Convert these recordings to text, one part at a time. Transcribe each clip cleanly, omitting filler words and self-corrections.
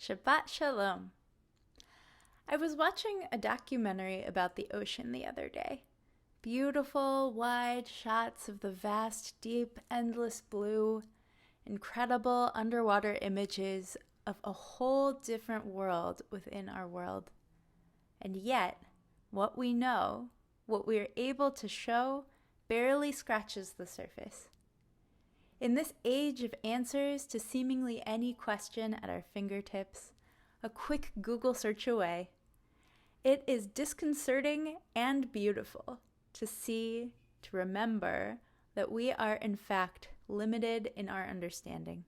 Shabbat Shalom. I was watching a documentary about the ocean the other day. Beautiful, wide shots of the vast, deep, endless blue, incredible underwater images of a whole different world within our world. And yet, what we know, what we are able to show, barely scratches the surface. In this age of answers to seemingly any question at our fingertips, a quick Google search away, it is disconcerting and beautiful to see, to remember that we are in fact limited in our understanding.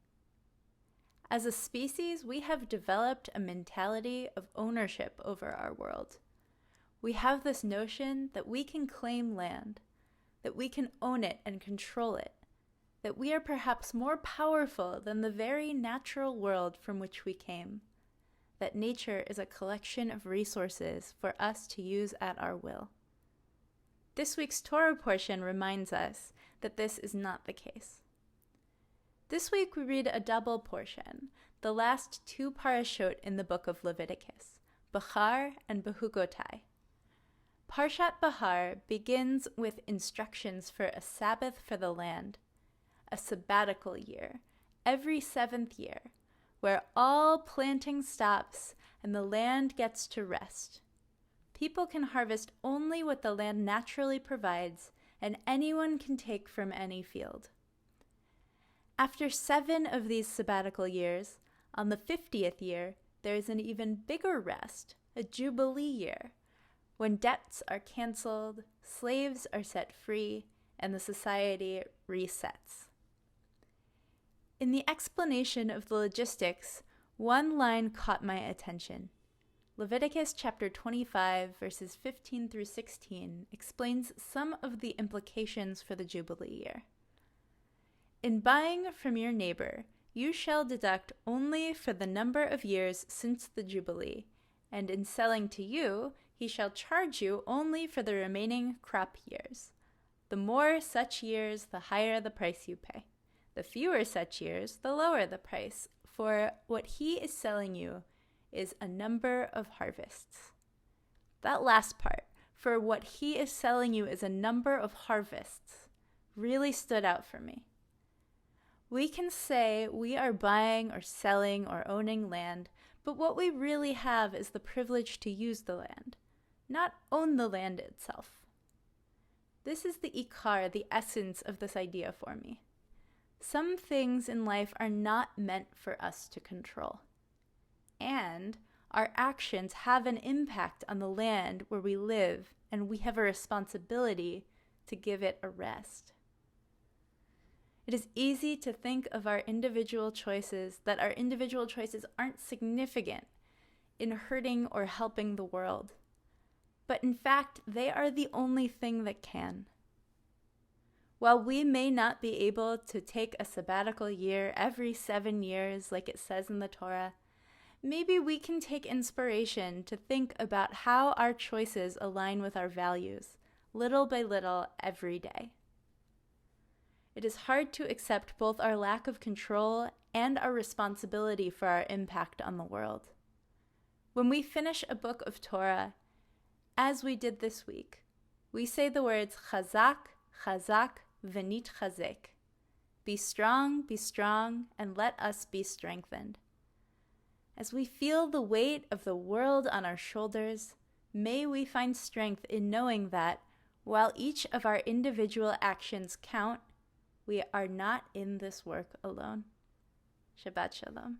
As a species, we have developed a mentality of ownership over our world. We have this notion that we can claim land, that we can own it and control it, that we are perhaps more powerful than the very natural world from which we came, that nature is a collection of resources for us to use at our will. This week's Torah portion reminds us that this is not the case. This week we read a double portion, the last two Parashot in the book of Leviticus, Bahar and Behukotai. Parshat Bahar begins with instructions for a Sabbath for the land, a sabbatical year, every seventh year, where all planting stops and the land gets to rest. People can harvest only what the land naturally provides, and anyone can take from any field. After 7 of these sabbatical years, on the 50th year, there is an even bigger rest, a Jubilee year, when debts are canceled, slaves are set free, and the society resets. In the explanation of the logistics, one line caught my attention. Leviticus chapter 25, verses 15 through 16 explains some of the implications for the Jubilee year. In buying from your neighbor, you shall deduct only for the number of years since the Jubilee, and in selling to you, he shall charge you only for the remaining crop years. The more such years, the higher the price you pay. The fewer such years, the lower the price, for what he is selling you is a number of harvests. That last part, for what he is selling you is a number of harvests, really stood out for me. We can say we are buying or selling or owning land, but what we really have is the privilege to use the land, not own the land itself. This is the ikar, the essence of this idea for me. Some things in life are not meant for us to control. And our actions have an impact on the land where we live, and we have a responsibility to give it a rest. It is easy to think of our individual choices, that our individual choices aren't significant in hurting or helping the world. But in fact, they are the only thing that can. While we may not be able to take a sabbatical year every 7 years like it says in the Torah, maybe we can take inspiration to think about how our choices align with our values, little by little, every day. It is hard to accept both our lack of control and our responsibility for our impact on the world. When we finish a book of Torah, as we did this week, we say the words chazak, chazak, v'nit chazek. Be strong, and let us be strengthened. As we feel the weight of the world on our shoulders, may we find strength in knowing that, while each of our individual actions count, we are not in this work alone. Shabbat Shalom.